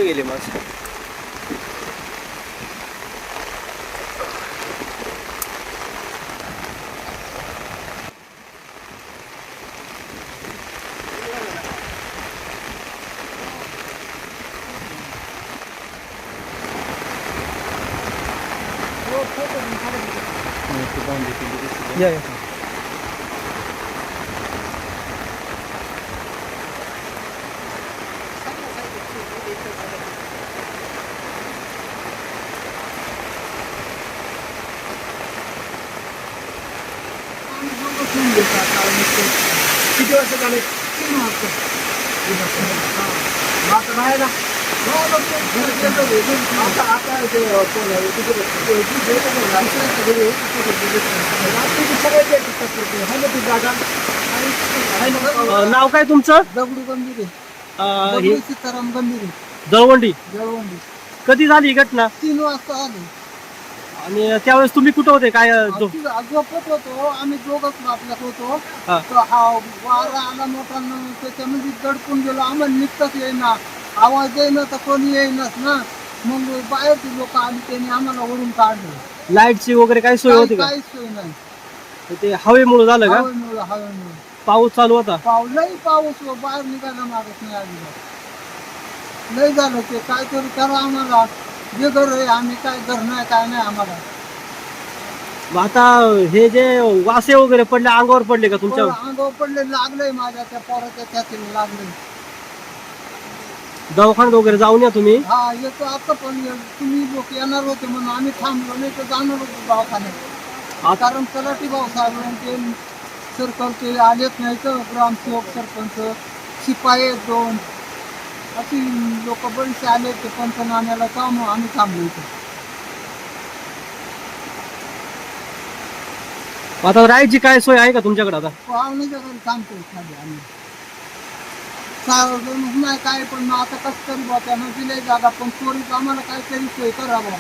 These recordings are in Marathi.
कुठे गेले मग? या या. किती वर्ष झाले? 3 वर्ष. आता नाही ना. नाव काय तुमचं? दगडू गंभीर हे सीताराम गंभीर जळवंडी. जळवंडी. कधी झाली ही घटना? 3 वाजता आले. आणि त्यावेळेस तुम्ही कुठं होते? काय झोपत होतो आम्ही दोघंच आपल्यात होतो. हा. तो हा वारा आला मोठा त्याच्यामध्ये दडपून गेलो. आम्हाला निघताच येईना, आवाज येईना तर कोणी येईनाच ना. मग बाहेरची लोक आली त्यांनी आम्हाला ओढून काढलं. लाईटची वगैरे काही सोय होती का? काहीच सोय नाही. ते हवेमुळे झालं का? हवेमुळे पाऊस चालू होता? लई पाऊस बाहेर निघायला मागत नाही अजिबात. लई झालं ते काहीतरी करा आम्हाला. जे घर आहे आम्ही काय घर नाही काय नाही आम्हाला. मग आता हे जे वासे वगैरे पडले अंगावर पडले का तुमच्या? अंगावर पडले, लागलंय माझ्या त्या पोराच्या छातीला लागलंय. दवाखान्यात वगैरे जाऊन या तुम्ही. हा येतो आता पण तुम्ही लोक येणार होते म्हणून आम्ही थांबलो, नाही तर जाणार होतो दवाखान्यात. कारण तलाठी भाऊसाहेब ते सरकारचे आलेच नाही तर ग्रामसेवक सरपंच शिपाई 2 अशी लोक बरेचसे आले ते पंचनाम्याला काम आम्ही थांबलो इथे. आता राहायची काय सोय आहे का तुमच्याकडे? आता पाहुण्याच्या घरी थांबतो खाली आम्ही. सार्वजनिक नाही काय पण आता कसं तरी बा त्यानं दिले जागा पण चोरीच आम्हाला काहीतरी सोय करावं.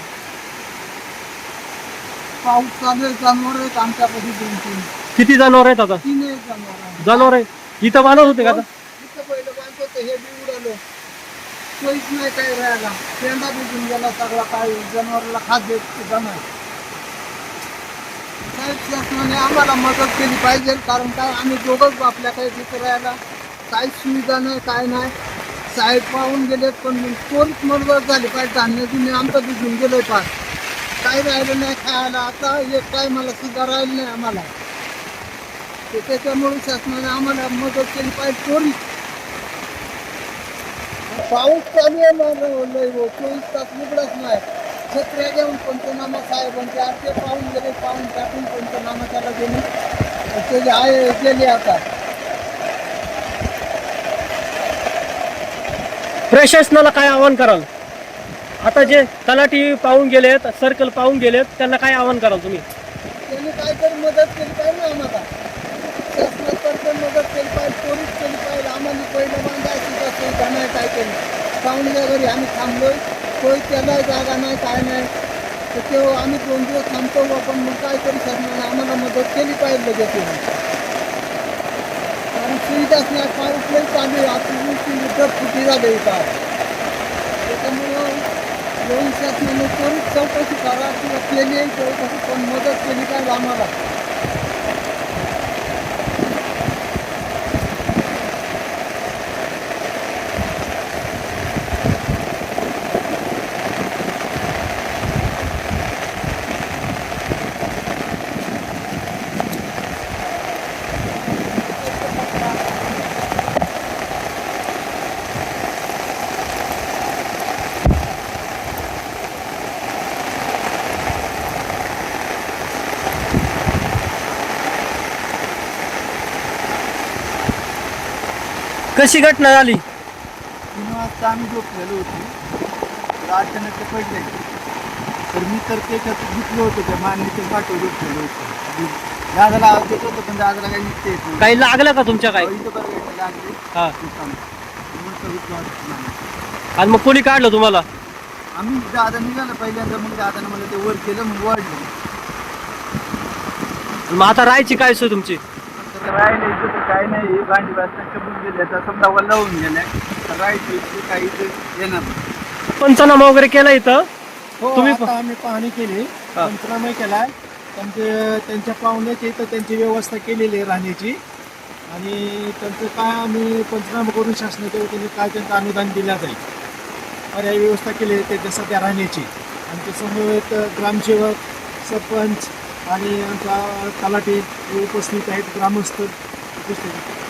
पाऊस चालू आहे, जनावर आहेत आमच्यापाशी 2-3. किती जनावर आहेत आता? 3 जनावर. जनावर आहे इथं बांधत होते का? आता इथं पहिलं बांधत होतं, हे बी उडालं. सोयीच नाही काय राहायला. पेंडा भिजून गेला सगळा, काही जनावराला खाद्य सुद्धा नाही. साहेब शासनाने आम्हाला मदत केली पाहिजे. कारण काय आम्ही दोघंच आपल्या काही तिथं राहायला काहीच सुविधा नाही काय नाही. साहेब पाहून गेलेत पण चोरीच मदत झाली पाहिजे. धान्य जुने आमचं भिजून गेलोय पार, काही राहिलं नाही खायला. आता एक काय मला सुद्धा राहिलं नाही आम्हाला. त्याच्यामुळे शासनाने आम्हाला मदत केली पाहिजे. चोरी पाऊस चालू आहे ना, लय 24 तास उघडच नाही. छत्र्या घेऊन पंचनामा साहेबांचे आरते पाहून गेले, पाहून टाकून पंचनामा त्याला गेले. त्याचे आहे गेले. आता प्रशासनाला काय आवाहन कराल? आता जे तलाठी पाहून गेलेत, सर्कल पाहून गेलेत, त्यांना काय आवाहन कराल तुम्ही? त्यांनी काहीतरी मदत केली पाहिजे ना आम्हाला. शासनातर्फे मदत केली पाहिजे, चोरीच केली पाहिजे. आम्हाला पहिलं बांधायची सुद्धा सुविधा नाही काहीतरी. पाहुण्याच्या घरी आम्ही थांबलोय, सोय त्याला जागा नाही काय नाही. तर तेव्हा आम्ही 2 दिवस थांबतो पण मग काहीतरी शासनाने आम्हाला मदत केली पाहिजे लगेच. कारण सुविधाच नाही. पाऊस लई चालू आहे. आता फुटी झाली का त्याच्यामुळं येऊन शासनाने त्वरित चौकशी करा किंवा केली आहे चौकशी पण मदत केली पाहिजे आम्हाला. कशी घटना झाली? 3 वाजता आम्ही झोपलेलो होतो, तर अचानक ते पडले. तर मी तर त्याच्यात घेतलं होतं, त्या मान्यच्या पाठवर झोपलेलो होतो. दादाला आवाज देत होतं पण दादाला काही निघते येत नाही. काही लागलं का तुमच्या? काय इथं बरं लागले. हा. मग आणि मग कोणी काढलं तुम्हाला? आम्ही दादा निघालं पहिल्यांदा, मग दादानं मला ते वर केलं, मग वाढलं. मग आता राहायची काय सोय तुमची? राहिले इथं काय नाही, भांडी वाजता कबूल गेले तर समजा लावून गेल्या. राहायची काही येणार. पंचनामा वगैरे केला इथं हो तुम्ही आता आम्ही पाहणी केली, हा. पंचनामा केलाय. त्यांच्या पाहुण्याची इथं त्यांची व्यवस्था केलेली आहे राहण्याची, आणि त्यांचं काय आम्ही पंचनामा करून शासनाच्या वतीने काय त्यांचं अनुदान दिलं जाईल, पर्यायी व्यवस्था केली आहे त्याच्या सध्या राहण्याची. आणि त्यासमवेत ग्रामसेवक, सरपंच आणि आमचा तलाठी उपस्थित आहेत, ग्रामस्थ उपस्थित आहेत.